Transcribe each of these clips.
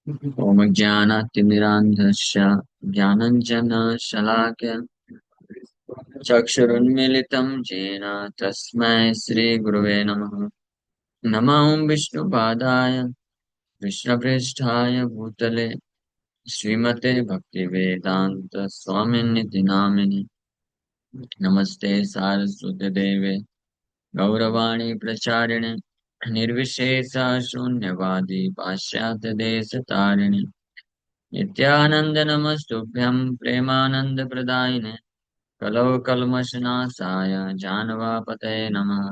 ओम ज्ञानातिमिरान्धस्य ज्ञानाञ्जनशलाकया चक्षुरुन्मीलितं येन तस्मै श्रीगुरवे नमः। नमो विष्णुपादाय कृष्णप्रेष्ठाय भूतले श्रीमते भक्तिवेदान्त स्वामिनिति नामिनि। नमस्ते सारस्वते देवे गौरवाणी प्रचारिणे निर्विशेष शून्यवादी पाश्चात्य देश तारिणे नित्यानंद नमस्तुभ्यं प्रेमानंद प्रदायिने कलौ कल्मषनाशाय जानवापतये नमः।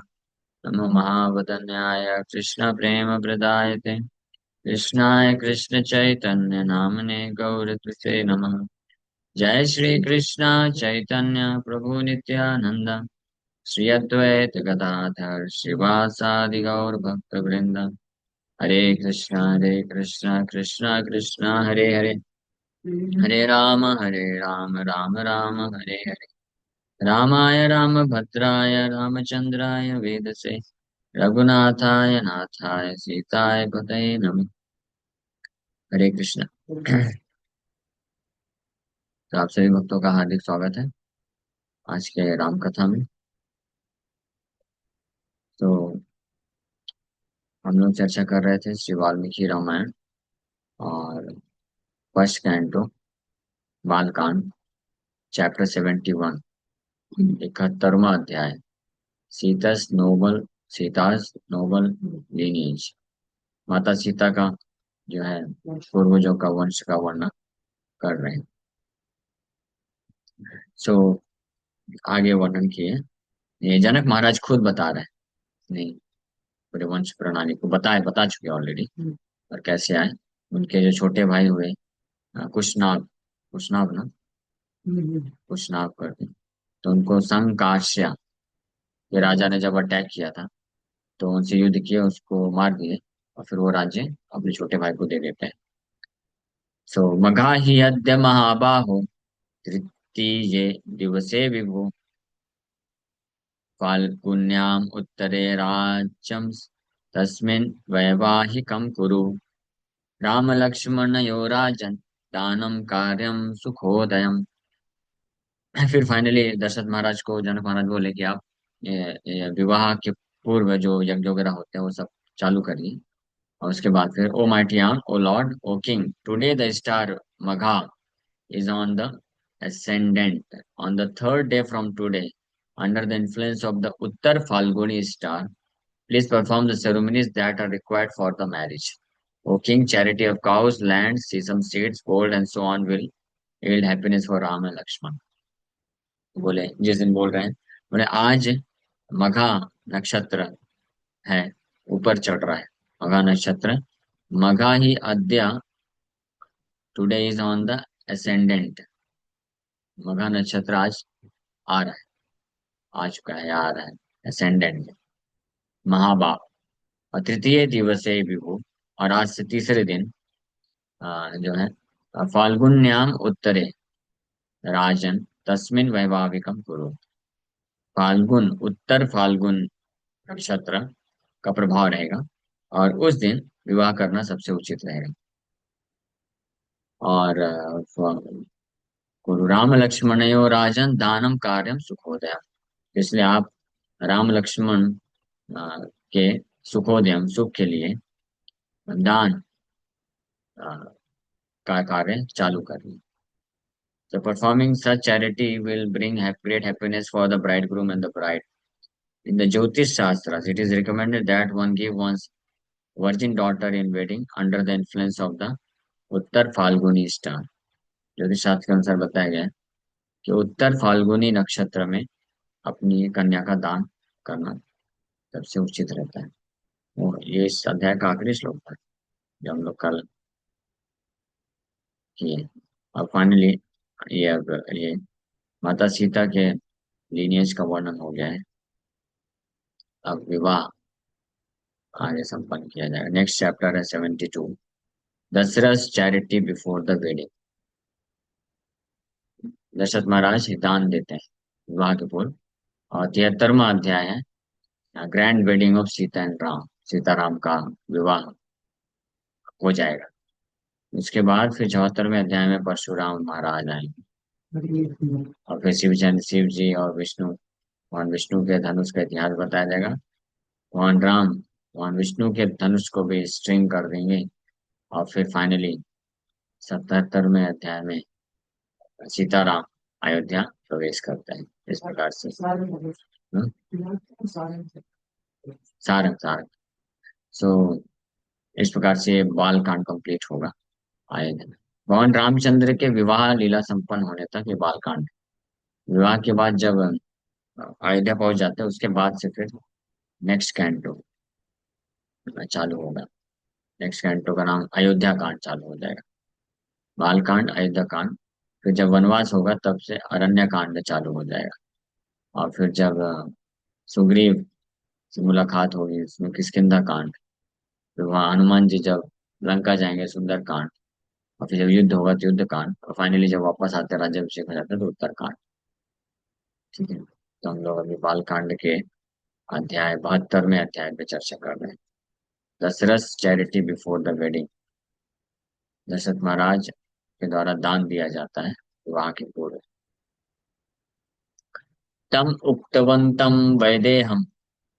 नमो महावदन्याय कृष्ण प्रेम प्रदायते कृष्णाय कृष्ण चैतन्य नामने गौरतुते नमः। जय श्री कृष्ण चैतन्य प्रभु नित्यानंद श्री अद्वैत गदाधर श्रीवासादि गौर भक्त वृंद। हरे कृष्णा कृष्णा कृष्णा हरे हरे हरे राम राम राम हरे हरे। रामाय रामभद्राय रामचंद्राय वेदसे रघुनाथाय नाथाय सीताय पतये नमः। हरे कृष्ण। तो आप सभी भक्तों का हार्दिक स्वागत है आज के राम कथा में। तो हम लोग चर्चा कर रहे थे श्री वाल्मीकि रामायण और फर्स्ट कैंटो बालकांड चैप्टर 71 71वां अध्याय सीतास नोबल लीनिएज। माता सीता का जो है पूर्वजों का वंश का वर्णन कर रहे हैं। सो आगे वर्णन किए ये जनक महाराज खुद बता रहे हैं नहीं पूरे वंश प्रणाली को बता चुके ऑलरेडी और कैसे आए। उनके जो छोटे भाई हुए कुशनाग कुशनाग ना कुशनाग करके तो उनको संकाश्या ये राजा ने जब अटैक किया था तो उनसे युद्ध किए उसको मार दिए और फिर वो राज्य अपने छोटे भाई को दे देते हैं। सो मघा ही अद्य महाबाहो तृतीये दिवसे विभु फाल्गुन्याम् उत्तरे राज्यं तस्मिन् वैवाहिकं कुरु रामलक्ष्मणयो राजन् दानं कार्यं सुखोदयम्। फिर फाइनली दशरथ महाराज को जनक महाराज बोले कि आप ये विवाह के पूर्व जो यज्ञ वगैरह होते हैं वो सब चालू करिए। और उसके बाद फिर ओ माइटी आन O lord O king today the star Magha is on the ascendant on the third day from today under the influence of the Uttar Falguni star. Please perform the ceremonies that are required for the marriage. O king, charity of cows, land, sesame seeds, gold and so on will yield happiness for Ram and Lakshman. बोले जिस दिन बोल रहे हैं बोले आज मघा नक्षत्र है ऊपर चढ़ रहा है। मघा नक्षत्र मघा ही अद्य today is on the ascendant। मघा नक्षत्र आज आ रहा है आ चुका है आ रहा है ascendant महाबाप। और तृतीय दिवसे विभु और आज से तीसरे दिन जो है फाल्गुन्याम उत्तरे राजन तस्मिन वैवाहिकम कुरु। फाल्गुन उत्तर फाल्गुन नक्षत्र का प्रभाव रहेगा और उस दिन विवाह करना सबसे उचित रहेगा। और कुरु राम लक्ष्मणयो राजन दानम कार्यम सुखोदय। इसलिए आप राम लक्ष्मण के सुखोदयम सुख के लिए दान का कार्य चालू करिए। So performing such charity will bring great happiness for the bridegroom and the bride. In the Jyotish Shastras, it is recommended that one give one's virgin daughter in wedding under the influence of the Uttar Falguni star. ज्योतिष शास्त्र के अनुसार बताया गया है कि उत्तर फाल्गुनी नक्षत्र में अपनी कन्या का दान करना सबसे उचित रहता है। वो ये इस अध्याय का आखिरी श्लोक था जो हम लोग कल किए। अब फाइनली ये माता सीता के लीनियज का वर्णन हो गया है। अब विवाह आगे संपन्न किया जाएगा। नेक्स्ट चैप्टर है 72 Dasharath charity before the wedding. Dasharath Maharaj दान देते हैं विवाह के पूर्व। और 73वां अध्याय है grand wedding of Sita and Ram. Sitaram का विवाह हो जाएगा। उसके बाद फिर 74वें अध्याय में परशुराम महाराज आएंगे। और फिर शिव जी और विष्णु, भगवान विष्णु के धनुष का इतिहास बताया जाएगा। भगवान राम भगवान विष्णु के धनुष को भी स्ट्रिंग कर देंगे। और फिर फाइनली 77वें अध्याय में सीताराम अयोध्या प्रवेश करते हैं। इस प्रकार से हम्म, सारंग सारंग। सो इस प्रकार से बाल कांड कंप्लीट होगा अयोध्या में। भगवान रामचंद्र के विवाह लीला संपन्न होने तक ये बाल कांड। विवाह के बाद जब अयोध्या पहुंच जाते हैं, उसके बाद से फिर नेक्स्ट कैंटो चालू होगा। नेक्स्ट कैंटो का नाम अयोध्या कांड चालू हो जाएगा। बाल कांड, अयोध्या कांड। फिर जब वनवास होगा तब से अरण्य कांड चालू हो जाएगा। और फिर जब सुग्रीव से मुलाकात होगी, उसमें किष्किंधा कांड। फिर वहाँ हनुमान जी जब लंका जाएंगे, सुंदर कांड। और फिर जब युद्ध होगा तो युद्ध कांड। और फाइनली जब वापस आते हैं, राज्याभिषेक हो जाता है, तो उत्तर कांड। ठीक है, तो हम लोग अभी बाल कांड के अध्याय 72वें अध्याय पे चर्चा कर रहे हैं। Dasharath charity before the wedding. Dasharath Maharaj के द्वारा दान दिया जाता है विवाह के पूर्व। तम उक्तवन्तं वैदेहं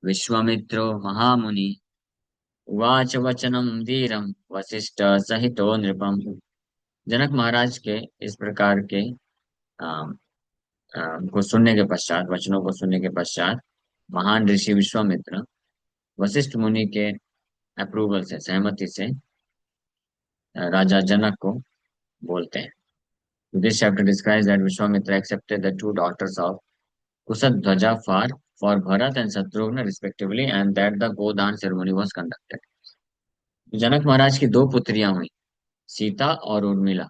विश्वामित्रो महामुनि उवाच वचनं धीरं वसिष्ठ सहितो नृपम। जनक महाराज के इस प्रकार के आ, को सुनने के पश्चात, वचनों को सुनने के पश्चात, महान ऋषि विश्वामित्र वशिष्ठ मुनि के अप्रूवल से, सहमति से राजा जनक को बोलते हैं। This chapter describes that Vishwamitra accepted the two daughters of Kushadhwaja for Bharat and Shatrugna respectively, and that the Godan ceremony was conducted. जनक महाराज की दो पुत्रियां हुई, सीता और उर्मिला।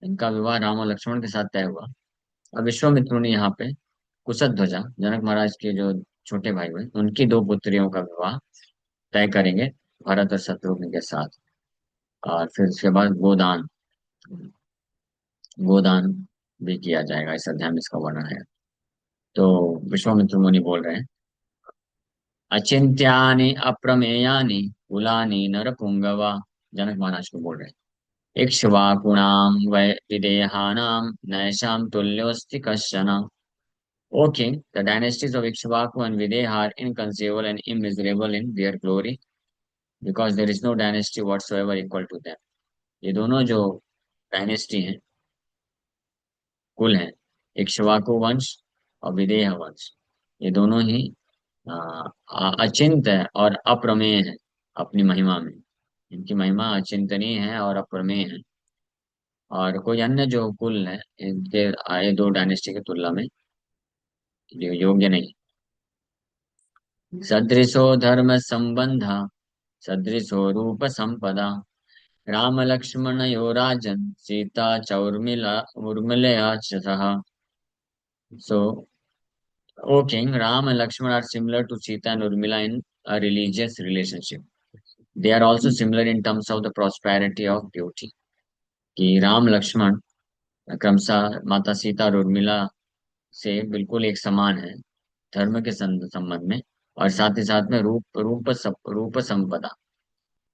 इनका विवाह राम और लक्ष्मण के साथ तय हुआ। अब विश्वामित्र ने यहाँ पे कुशध्वजा, जनक महाराज के जो छोटे भाई हुए, उनकी दो पुत्रियों का विवाह तय करेंगे भरत और शत्रुघ्न के साथ। और फिर उसके बाद गोदान, गोदान भी किया जाएगा। इस अध्याय में इसका वर्णन है। तो विश्वामित्र मुनि बोल रहे हैं, अचिंत्यानि अप्रमेयानि कुलानि नरपुंगवा। जनक महाराज को बोल रहे हैं, इक्ष्वाकुणाम वै विदेहानाम नैषाम तुल्योऽस्ति कश्चन। O king, the dynasties of Ikshvaku and Videha are inconceivable and immeasurable in their glory because there is no dynasty whatsoever equal to them. ये दोनों जो डायनेस्टी हैं, कुल हैं, इक्ष्वाकु वंश और विदेह वंश, ये दोनों ही अचिंत है और अप्रमेय है अपनी महिमा में। इनकी महिमा अचिंतनीय है और अप्रमेय है। और कोई अन्य जो कुल है इनके आए दो डायनेस्टी की तुलना में योग्य नहीं। सदृशो धर्म संबंध सदृशो रूप संपदा राम लक्ष्मणयो राजन सीता च उर्मिला उर्मिलया च सह। So, O king, Ram and Lakshman are similar to Sita and Urmila in a religious relationship. They are also similar in terms of the prosperity of beauty. कि राम लक्ष्मण क्रमशः माता सीता और उर्मिला से बिल्कुल एक समान है धर्म के संबंध में। और साथ ही साथ में रूप संपदा,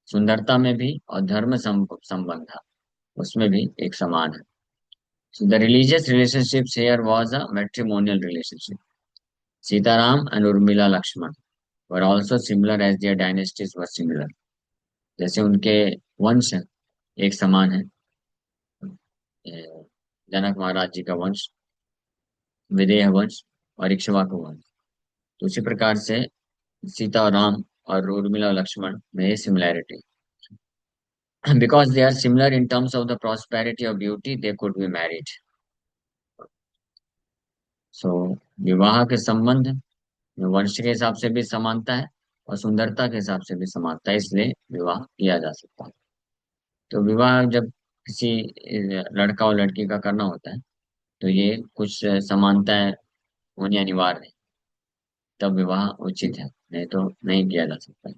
सुंदरता में भी, और धर्म संबंध उसमें भी एक समान है। So the religious relationships here was a matrimonial relationship. Sitaram and Urmila Lakshman were also similar as their dynasties were similar. जैसे उनके वंश एक समान है, जनक महाराज जी का वंश, विदेह वंश और इक्ष्वाकु वंश। तो उसी प्रकार से सीता और राम और उर्मिला और लक्ष्मण में similarity. Because they are similar in terms of the prosperity of beauty they could be married. So विवाह के संबंध में वंश के हिसाब से भी समानता है और सुंदरता के हिसाब से भी समानता है, इसलिए विवाह किया जा सकता है। तो विवाह जब किसी लड़का और लड़की का करना होता है, तो ये कुछ समानताएं होनी अनिवार्य है, तब विवाह उचित है, नहीं तो नहीं किया जा सकता।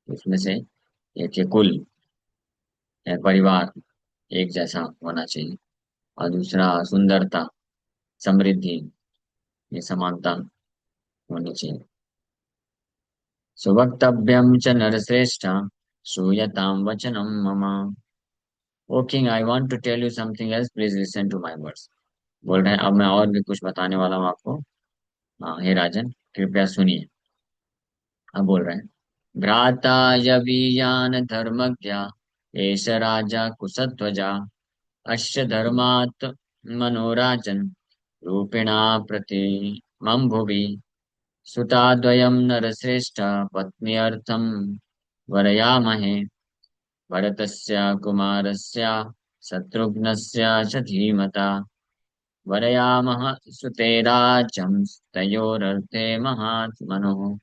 उसमें से एक है कुल या परिवार एक जैसा होना चाहिए, और दूसरा सुंदरता, समृद्धि, ये समानता होनी चाहिए। सुवक्तव्यम च नरश्रेष्ठ श्रूयताम वचनम मम। O king I want to tell you something else, please listen to my words. बोल रहे हैं अब मैं और भी कुछ बताने वाला हूँ आपको। हाँ हे राजन, कृपया सुनिए। अब बोल रहे हैं, भ्राता यवीयान धर्मज्ञा, एष राजा कुशध्वजा, अश्य धर्मात् मनोराजन्, रूपिणा प्रति मम भुवि, सुताद्वयं नरश्रेष्ठ, पत्न्यर्थं वरयामहे, भरतस्य कुमारस्य शत्रुघ्नस्य च धीमता, वरयामः सुते राज्यं तयोरर्थे महात्मनोः।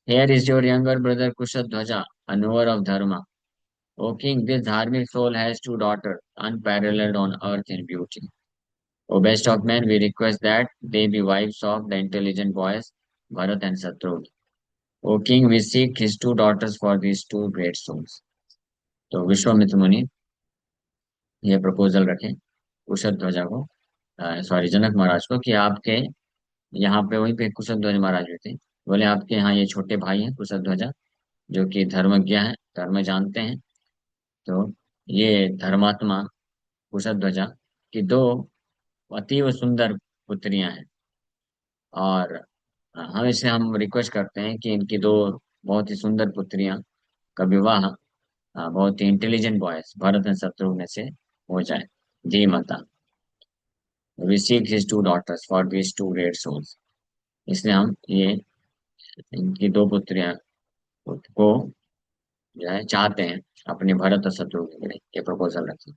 Here is your younger brother Kushadhwaja, a knower of Dharma. O king, this dharmic soul has two daughters, unparalleled on earth in beauty. O best of men, we request that they be wives of the intelligent boys, Bharat and Shatrugna. O king, we seek his two daughters for these two great souls. तो विश्वामित्र मुनि ये proposal रखे कुशध्वजा को, sorry जनक महाराज को, कि आपके यहाँ पे वहीं पे कुशध्वज महाराज भी थे। बोले आपके यहाँ ये छोटे भाई हैं कुशध्वजा, जो कि धर्मज्ञ हैं, धर्म जानते हैं। तो ये धर्मात्मा कुशध्वजा की दो अतीव सुंदर पुत्रियां हैं, और हम रिक्वेस्ट करते हैं कि इनकी दो बहुत ही सुंदर पुत्रियां का विवाह बहुत ही intelligent boys Bharat and Shatrughna से हो जाए। जी माता, we seek his two daughters for this two great souls. इसलिए हम ये इनकी दो पुत्रियां को जो है चाहते हैं अपने भरत और शत्रुघ्न के लिए ये प्रपोजल रखें।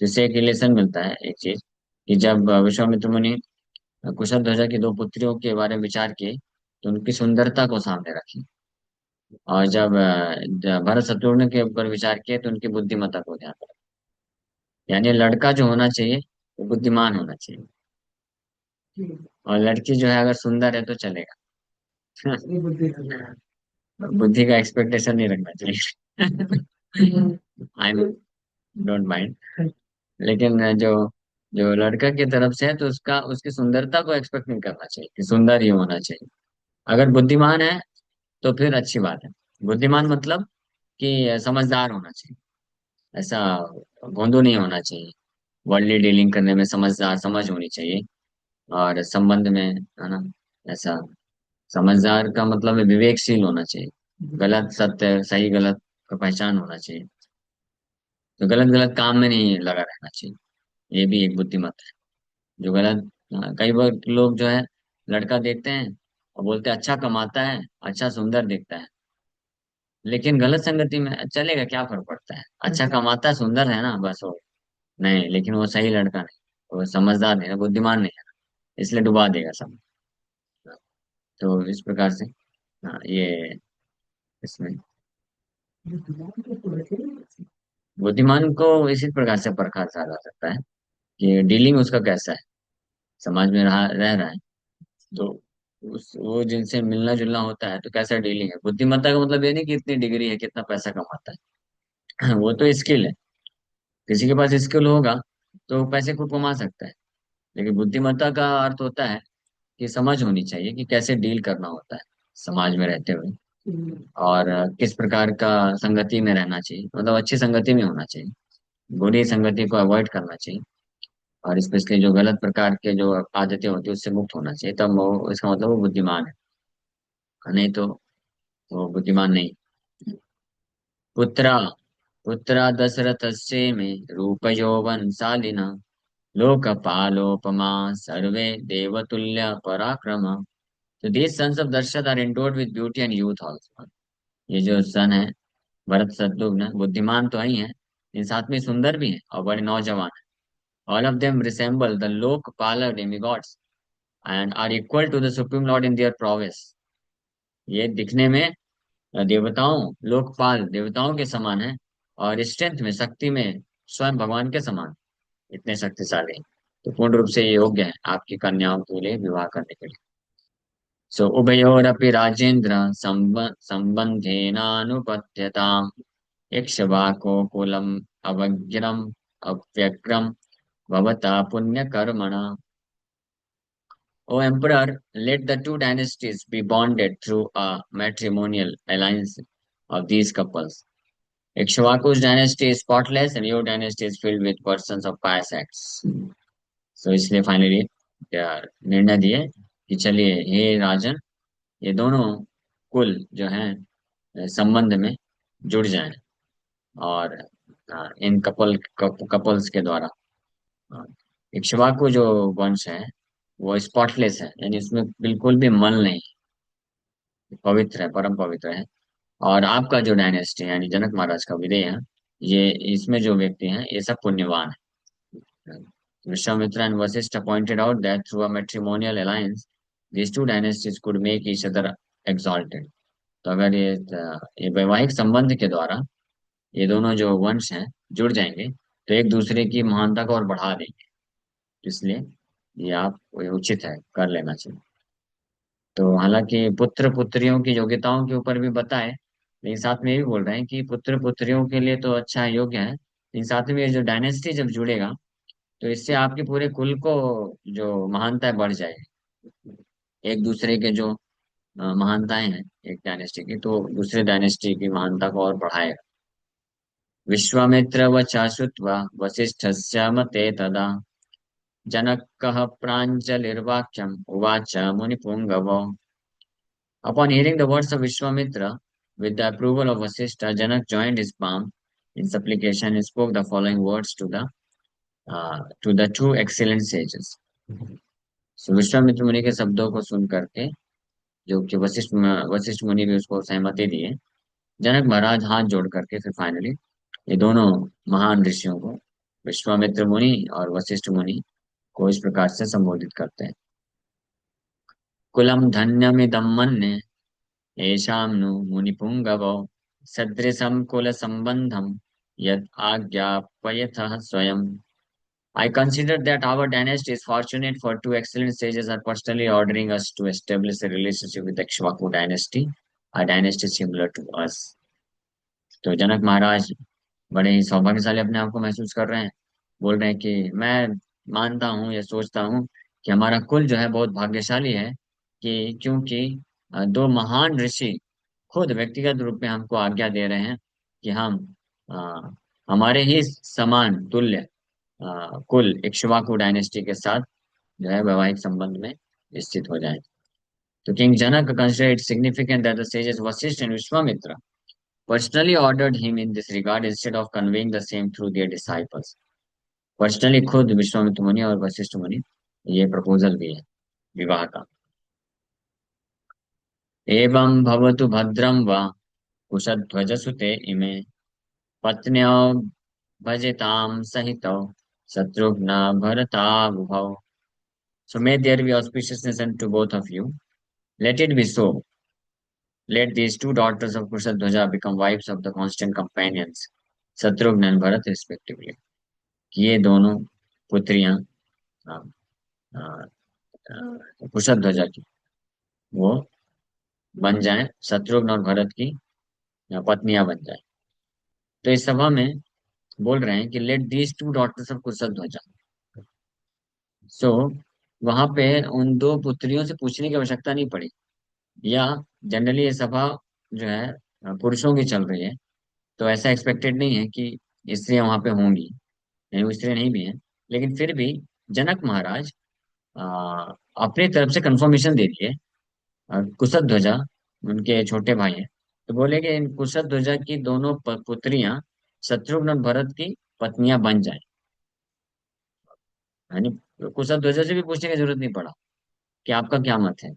जिससे एक रिलेशन मिलता है, एक चीज, कि जब विश्वामित्र मुनि कुशध्वजा की दो पुत्रियों के बारे में विचार किए तो उनकी सुंदरता को सामने रखी, और जब भरत शत्रुघ्न के ऊपर विचार किए तो उनकी बुद्धिमत्ता को ध्यान रखा। यानी लड़का जो होना चाहिए वो बुद्धिमान होना चाहिए, और लड़की जो है अगर सुंदर है तो चलेगा। बुद्धि का एक्सपेक्टेशन नहीं रखना चाहिए। आई डोंट माइंड, लेकिन जो जो लड़का की तरफ से है तो उसका उसकी सुंदरता को एक्सपेक्ट नहीं करना चाहिए कि सुंदर ही होना चाहिए। अगर बुद्धिमान है तो फिर अच्छी बात है। बुद्धिमान मतलब कि समझदार होना चाहिए, ऐसा भोंदू नहीं होना चाहिए। वर्ल्डली डीलिंग करने में समझदार समझ होनी चाहिए, और संबंध में है ना, ऐसा समझदार का मतलब है विवेकशील होना चाहिए। गलत सत्य सही गलत का पहचान होना चाहिए, तो गलत गलत काम में नहीं लगा रहना चाहिए। ये भी एक बुद्धिमत्ता है। जो गलत कई बार लोग जो है लड़का देखते हैं और बोलते हैं अच्छा कमाता है, अच्छा सुंदर दिखता है, लेकिन गलत संगति में चलेगा क्या फर्क पड़ता है, अच्छा कमाता है सुंदर है ना बस वो। नहीं, लेकिन वो सही लड़का नहीं, वो समझदार नहीं है, बुद्धिमान नहीं है, इसलिए डुबा देगा सब। तो इस प्रकार से ये इसमें बुद्धिमान को इसी प्रकार से परखा जा सकता है कि डीलिंग उसका कैसा है, समाज में रह रहा है तो उस वो जिनसे मिलना जुलना होता है तो कैसा डीलिंग है। बुद्धिमत्ता का मतलब ये नहीं कि इतनी डिग्री है कितना पैसा कमाता है। वो तो स्किल है, किसी के पास स्किल होगा तो वो पैसे को कमा सकता है। लेकिन बुद्धिमत्ता का अर्थ होता है कि समझ होनी चाहिए कि कैसे डील करना होता है समाज में रहते हुए, और किस प्रकार का संगति में रहना चाहिए, मतलब अच्छी संगति में होना चाहिए, बुरी संगति को अवॉइड करना चाहिए, और स्पेशली जो गलत प्रकार के जो आदतें होती है उससे मुक्त होना चाहिए। तब वो इसका मतलब वो बुद्धिमान है, नहीं तो वो बुद्धिमान नहीं। पुत्रा पुत्रा दशरथस्य मे रूप यौवन शालिना, लोकपालोपमा सर्वे देवतुल्य पराक्रम। तो these sons of Darshat are endowed with beauty and youth also। ये जो सन है भरत शत्रुघ्न बुद्धिमान तो ही है, इन साथ में सुंदर भी हैं और बड़े नौजवान हैं। All of them resemble the Lokpal demigods and are equal to the supreme lord in their prowess. ये दिखने में देवताओं लोकपाल देवताओं के समान है, और स्ट्रेंथ में शक्ति में स्वयं भगवान के समान, इतने शक्तिशाली हैं। तो पूर्ण रूप से ये योग्य है आपकी कन्याओं के लिए विवाह करने के लिए। सो उभयोरपि राजेन्द्र संबंधेनानुपत्यताम्, इक्ष्वाको कुलम् अवग्रम अव्यग्रम भवता पुण्यकर्मणा। O Emperor, let the two dynasties be bonded through a matrimonial alliance of these couples. Ikshvaku's dynasty is spotless and your dynasty is filled with persons of pious acts. So इसलिए फाइनली निर्णय दिए कि चलिए हे राजन, ये दोनों कुल जो हैं संबंध में जुड़ जाएं, और इन कपल्स के द्वारा हाँ, इक्ष्वाकु जो वंश है वो स्पॉटलेस है, यानी इसमें बिल्कुल भी मल नहीं, पवित्र है, परम पवित्र है। और आपका जो डायनेस्टी है यानी जनक महाराज का विदेह है, ये इसमें जो व्यक्ति हैं ये सब पुण्यवान है। Vishwamitra and Vashishtha pointed out that through a matrimonial alliance these two dynasties could make each other exalted। तो अगर ये वैवाहिक संबंध के द्वारा ये दोनों जो वंश हैं जुड़ जाएंगे तो एक दूसरे की महानता को और बढ़ा देंगे। इसलिए ये आप ये उचित है, कर लेना चाहिए। तो हालांकि पुत्र पुत्रियों की योग्यताओं के ऊपर भी बताए, लेकिन साथ में ये भी बोल रहे हैं कि पुत्र पुत्रियों के लिए तो अच्छा है, योग्य है, लेकिन साथ में ये जो डायनेस्टी जब जुड़ेगा तो इससे आपके पूरे कुल को जो महानता बढ़ जाएगी। एक दूसरे के जो महानताएं हैं एक डायनेस्टी की, तो दूसरे डायनेस्टी की महानता को और बढ़ाएगा। विश्वामित्र व चाश्रुत्वा वसिष्ठस्य मते तदा जनकः प्राञ्जलिर्वाक्यम् उवाच मुनिपुङ्गवो। Upon hearing the words of Vishwamitra, with the approval of Vasishtha, Janak joined his palm in supplication and spoke the following words to the two excellent sages. So Vishwamitra मुनि के शब्दों को सुन करके जो कि वशिष्ठ मुनि भी उसको सहमति दिए, जनक महाराज हाथ जोड़ करके फिर फाइनली ये दोनों महान ऋषियों को, विश्वामित्र मुनि और वशिष्ठ मुनि को इस प्रकार से संबोधित करते हैं। कुलम धन्यमिदं मन्ये येषां नु मुनिपुङ्गवो सदृशं कुलसम्बन्धं यत् आज्ञापयतः स्वयं। I consider that our dynasty is fortunate for two excellent sages are personally ordering us to establish a relationship with the Ikshvaku dynasty, a dynasty similar to us। तो जनक महाराज बड़े ही सौभाग्यशाली अपने आप को महसूस कर रहे हैं। बोल रहे हैं कि मैं मानता हूँ या सोचता हूँ कि हमारा कुल जो है बहुत भाग्यशाली है, कि क्योंकि दो महान ऋषि खुद व्यक्तिगत रूप में हमको आज्ञा दे रहे हैं कि हम अ, हमारे ही समान तुल्य कुल इक्ष्वाकु डायनेस्टी के साथ जो है वैवाहिक संबंध में स्थित हो जाए। तो king Janak considered it significant that the sages Vasishtha and Vishwamitra personally ordered him in this regard instead of conveying the same through their disciples। Personally खुद विश्वामित्र मुनि और वशिष्ठ मुनि ये प्रपोजल दिए विवाह का। एवं भवतु भद्रं वा कुशध्वज सुते इमे पत्न्यौ भजताम सहितौ Shatrughan भरताबुभौ। So may there be auspiciousness unto both of you. Let it be so. Let these two daughters of Kushadhwaja become wives of the constant companions, Shatrugna and Bharat respectively। ये दोनों पुत्रियां अ, अ, कुशध्वजा की वो बन जाएं, शत्रुघ्न और भरत की पत्नियां बन जाएं। तो इस सभा में बोल रहे हैं कि let these two daughters of Kushadhwaja. So वहां पे उन दो पुत्रियों से पूछने की आवश्यकता नहीं पड़ी, या जनरली ये सभा जो है पुरुषों की चल रही है, तो ऐसा एक्सपेक्टेड नहीं है कि स्त्रियां वहां पे होंगी, नहीं वो स्त्रियां नहीं भी हैं, लेकिन फिर भी जनक महाराज अ, अपनी तरफ से कंफर्मेशन दे दिए। कुशध्वजा उनके छोटे भाई हैं, तो बोले कि इन कुशध्वजा की दोनों पुत्रियां शत्रुघ्न और भरत की पत्नियां बन जाएं। यानी कुशध्वजा से भी पूछने की जरूरत नहीं पड़ा कि आपका क्या मत है,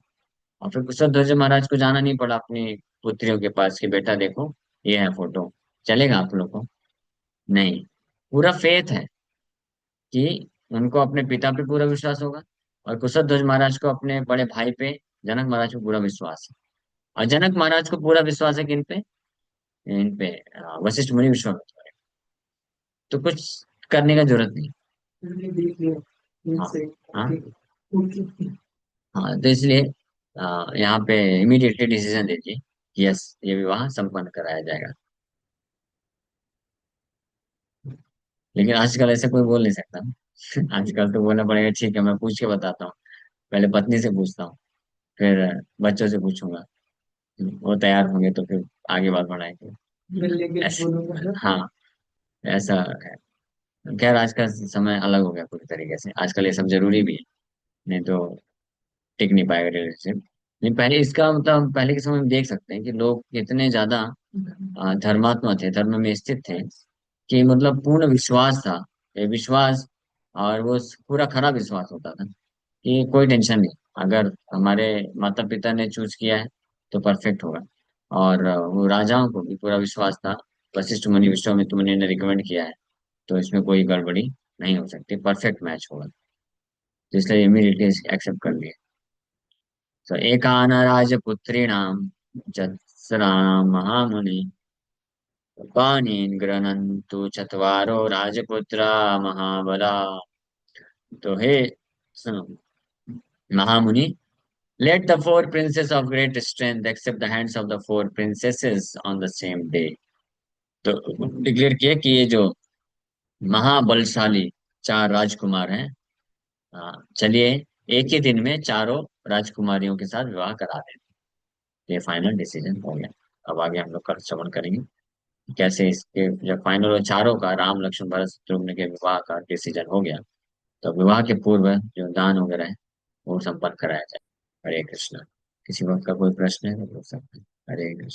और फिर कुशध्वज महाराज को जाना नहीं पड़ा अपनी पुत्रियों के पास कि बेटा देखो ये है फोटो, चलेगा आप लोग को? नहीं, पूरा फेथ है कि उनको अपने पिता पे पूरा विश्वास होगा, और कुशध्वज महाराज को अपने बड़े भाई पे जनक महाराज को पूरा विश्वास है। और जनक महाराज को पूरा विश्वास है किन पे? इन पे वशिष्ठ मुनि विश्वामित्र पे। तो कुछ करने का जरूरत नहीं। हाँ हाँ हाँ, तो इसलिए यहाँ पे इमीडिएटली डिसीजन दीजिए कि यस ये विवाह संपन्न कराया जाएगा। लेकिन आजकल ऐसे कोई बोल नहीं सकता। आजकल तो बोलना पड़ेगा ठीक है मैं पूछ के बताता हूँ, पहले पत्नी से पूछता हूँ, फिर बच्चों से पूछूंगा, वो तैयार होंगे तो फिर आगे बात बढ़ाएंगे। ऐसे हाँ, ऐसा है। खैर आज का समय अलग हो गया पूरी तरीके से, आजकल ये सब जरूरी भी है, नहीं तो टिक नहीं पाएगा रिलेशनशिप। नहीं, पहले इसका मतलब पहले के समय में देख सकते हैं कि लोग कितने ज्यादा धर्मात्मा थे, धर्म में स्थित थे, कि मतलब पूर्ण विश्वास था, ये विश्वास, और वो पूरा खरा विश्वास होता था कि कोई टेंशन नहीं, अगर हमारे माता पिता ने चूज किया है तो परफेक्ट होगा। और वो राजाओं को भी पूरा विश्वास था, वशिष्ठ मुनि विश्वामित्र मुनि ने रिकमेंड किया है, तो इसमें कोई गड़बड़ी नहीं हो सकती, परफेक्ट मैच होगा, तो इसलिए इमीडिएटली एक्सेप्ट कर लिया। तो एकान राजपुत्रीणाम जत्सराणां महामुनि पाणीन् गृह्णन्तु चत्वारो राजपुत्रा महाबला। तो हे सुनो महामुनि, let the four princes of great strength accept the hands of the four princesses on the same day। तो डिक्लेयर किया कि ये जो महाबलशाली चार राजकुमार हैं, चलिए एक ही दिन में चारों राजकुमारियों के साथ विवाह करा दें। ये फाइनल डिसीजन हो गया। अब आगे हम लोग कल श्रवण करेंगे कैसे इसके जब फाइनल हो, चारों का, राम लक्ष्मण भरत शत्रुघ्न के विवाह का डिसीजन हो गया, तो विवाह के पूर्व जो दान वगैरह है वो संपन्न कराया जाए। हरे कृष्णा। किसी वक्त का कोई प्रश्न है तो पूछ सकते हैं। हरे कृष्ण।